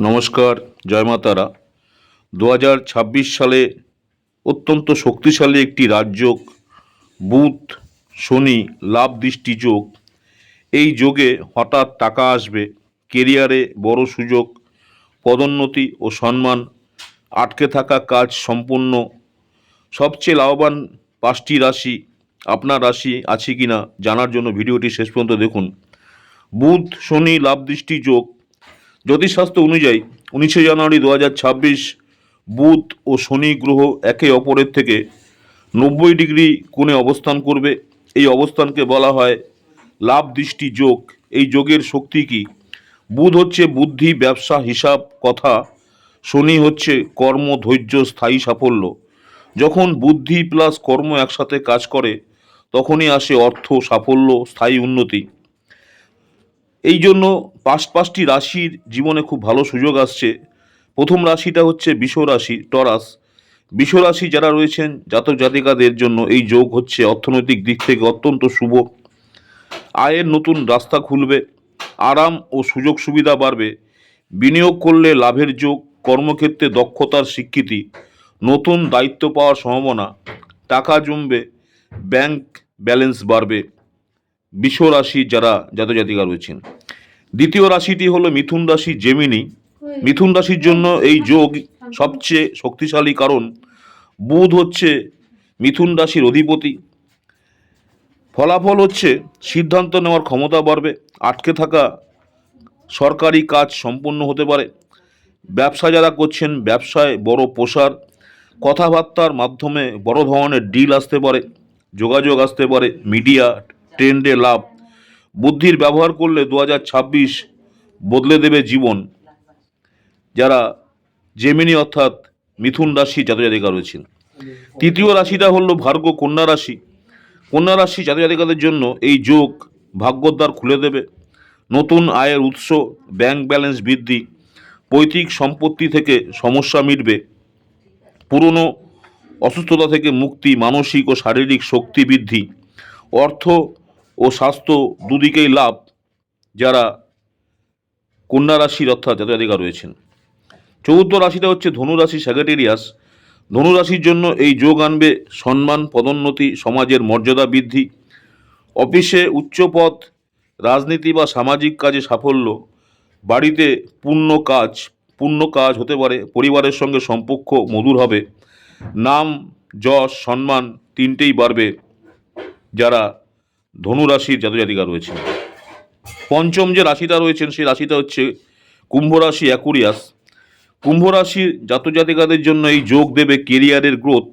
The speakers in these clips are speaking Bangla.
নমস্কার, জয় মা তারা। 2026 সালে অত্যন্ত শক্তিশালী একটি রাজযোগ বুধ শনি লাভ দৃষ্টি যোগ। এই যোগে হঠাৎ টাকা আসবে, কেরিয়ারে বড় সুযোগ, পদোন্নতি ও সম্মান, আটকে থাকা কাজ সম্পূর্ণ। সবচেয়ে লাভবান 5টি রাশি, আপনার রাশি আছে কিনা জানার জন্য ভিডিওটি শেষ পর্যন্ত দেখুন। বুধ শনি লাভ দৃষ্টি যোগ। জ্যোতিষশাস্ত্র অনুযায়ী 19 জানুয়ারি 2026 বুধ ও শনি গ্রহ একে অপরের থেকে 90 ডিগ্রি কোণে অবস্থান করবে। এই অবস্থানকে বলা হয় লাভ দৃষ্টি যোগ। এই যোগের শক্তি কি? বুধ হচ্ছে বুদ্ধি, ব্যবসা, হিসাব, কথা। শনি হচ্ছে কর্ম, ধৈর্য, স্থায়ী সাফল্য। যখন বুদ্ধি প্লাস কর্ম একসাথে কাজ করে তখনই আসে অর্থ, সাফল্য, স্থায়ী উন্নতি। এই জন্য পাঁচটি রাশির জীবনে খুব ভালো সুযোগ আসছে। প্রথম রাশিটা হচ্ছে বৃষ রাশি, টরাস। বৃষ রাশি যারা রয়েছেন জাতক জাতিকাদের জন্য এই যোগ হচ্ছে অর্থনৈতিক দিক থেকে অত্যন্ত শুভ। আয়ের নতুন রাস্তা খুলবে, আরাম ও সুযোগ সুবিধা বাড়বে, বিনিয়োগ করলে লাভের যোগ, কর্মক্ষেত্রে দক্ষতার স্বীকৃতি, নতুন দায়িত্ব পাওয়ার সম্ভাবনা, টাকা জমবে, ব্যাংক ব্যালেন্স বাড়বে। বৃষ রাশি যারা জাতক জাতিকা রয়েছেন। দ্বিতীয় রাশিটি হলো মিথুন রাশি, জেমিনি। মিথুন রাশির জন্য এই যোগ সবচেয়ে শক্তিশালী, কারণ বুধ হচ্ছে মিথুন রাশির অধিপতি। ফলাফল হচ্ছে সিদ্ধান্ত নেওয়ার ক্ষমতা বাড়বে, আটকে থাকা সরকারি কাজ সম্পন্ন হতে পারে, ব্যবসা যারা করছেন ব্যবসায় বড় প্রসার, কথাবার্তার মাধ্যমে বড় ধরনের ডিল আসতে পারে, যোগাযোগ আসতে পারে, মিডিয়া ট্রেন্ডে লাভ। বুদ্ধির ব্যবহার করলে 2026 বদলে দেবে জীবন। যারা জেমিনি অর্থাৎ মিথুন রাশি জাতক জাতিকা রয়েছেন। তৃতীয় রাশিটা হলো ভার্গ, কন্যা রাশি। কন্যা রাশি জাতক জাতিকাদের জন্য এই যোগ ভাগ্যদ্বার খুলে দেবে, নতুন আয়ের উৎস, ব্যাংক ব্যালেন্স বৃদ্ধি, পৈতৃক সম্পত্তি থেকে সমস্যা মিটবে, পুরনো অসুস্থতা থেকে মুক্তি, মানসিক ও শারীরিক শক্তি বৃদ্ধি, অর্থ ও স্বাস্থ্য দুদিকেই লাভ। যারা কন্যা রাশির অর্থাৎ জাতক জাতিকা রয়েছেন। চতুর্থ রাশিটা হচ্ছে ধনুরাশি, স্যাগেটেরিয়াস। ধনুরাশির জন্য এই যোগ আনবে সম্মান, পদোন্নতি, সমাজের মর্যাদা বৃদ্ধি, অফিসে উচ্চপদ, রাজনীতি বা সামাজিক কাজে সাফল্য, বাড়িতে পূর্ণ কাজ হতে পারে, পরিবারের সঙ্গে সম্পর্ক মধুর হবে, নাম যশ সম্মান তিনটেই বাড়বে। যারা ধনুরাশির জাতক জাতিকা রয়েছেন। পঞ্চম যে রাশিটা রয়েছেন সেই রাশিটা হচ্ছে কুম্ভ রাশি, অ্যাকুরিয়াস। কুম্ভ রাশির জাতক জাতিকাদের জন্য এই যোগ দেবে কেরিয়ারের গ্রোথ,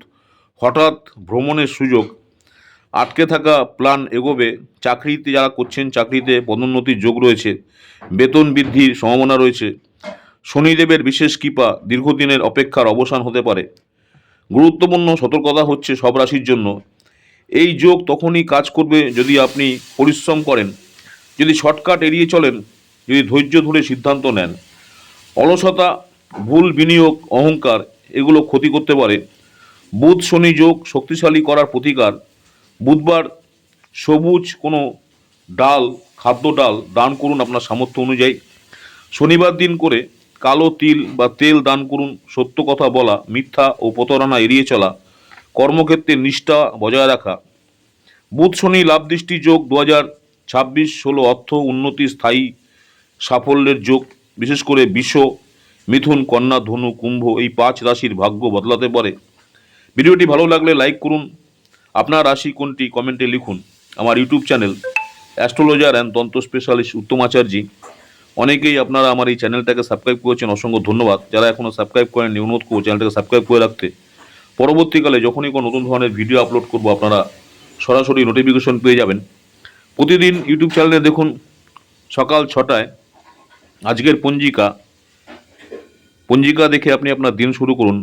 হঠাৎ ভ্রমণের সুযোগ, আটকে থাকা প্ল্যান এগোবে, চাকরিতে যারা করছেন চাকরিতে পদোন্নতির যোগ রয়েছে, বেতন বৃদ্ধির সম্ভাবনা রয়েছে, শনিদেবের বিশেষ কৃপা, দীর্ঘদিনের অপেক্ষার অবসান হতে পারে। গুরুত্বপূর্ণ সতর্কতা হচ্ছে সব রাশির জন্য এই যোগ তখনই কাজ করবে যদি আপনি পরিশ্রম করেন, যদি শর্টকাট এড়িয়ে চলেন, যদি ধৈর্য ধরে সিদ্ধান্ত নেন। অলসতা, ভুল বিনিয়োগ, অহংকার এগুলো ক্ষতি করতে পারে। বুধ শনি যোগ শক্তিশালী করার প্রতিকার। বুধবার সবুজ কোনো খাদ্য ডাল দান করুন আপনার সামর্থ্য অনুযায়ী। শনিবার দিন করে কালো তিল বা তেল দান করুন। সত্য কথা বলা, মিথ্যা ও প্রতারণা এড়িয়ে চলা, কর্মক্ষেত্রে নিষ্ঠা বজায় রাখা। বুধ শনি লাভ দৃষ্টি যোগ 2026 হলো অর্থ উন্নতি, স্থায়ী সাফল্যের যোগ। বিশেষ করে বৃষ, মিথুন, কন্যা, ধনু, কুম্ভ এই 5 রাশির ভাগ্য বদলাতে পারে। ভিডিওটি ভালো লাগলে লাইক করুন, আপনার রাশি কোনটি কমেন্টে লিখুন। আমার ইউটিউব চ্যানেল অ্যাস্ট্রোলজার অ্যান্ড তন্ত্র স্পেশালিস্ট উত্তম আচার্যি, অনেকেই আপনারা আমার এই চ্যানেলটাকে সাবস্ক্রাইব করেছেন, অসংখ্য ধন্যবাদ। যারা এখনও সাবস্ক্রাইব করেননি অনুরোধ করবো চ্যানেলটাকে সাবস্ক্রাইব করে রাখতে। পরবর্তীকালে যখনই কোনো নতুন ধরনের ভিডিও আপলোড করব আপনারা সরাসরি নোটিফিকেশন পেয়ে যাবেন। প্রতিদিন ইউটিউব চ্যানেলে দেখুন সকাল 6টায় আজকের পঞ্জিকা দেখে আপনি আপনার দিন শুরু করুন।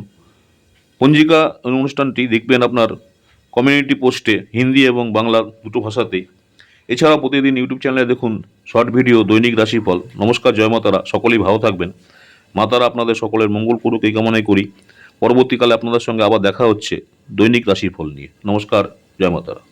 পঞ্জিকা অনুষ্ঠানটি দেখবেন আপনার কমিউনিটি পোস্টে হিন্দি এবং বাংলা দুটো ভাষাতেই। এছাড়াও প্রতিদিন ইউটিউব চ্যানেলে দেখুন শর্ট ভিডিও, দৈনিক রাশিফল। নমস্কার, জয় মাতারা, সকলেই ভালো থাকবেন। মাতারা আপনাদের সকলের মঙ্গল করুক এই কামনাই করি। পরবর্তীকালে আপনাদের সঙ্গে আবার দেখা হচ্ছে দৈনিক রাশিফল নিয়ে। নমস্কার, জয় মাতারা।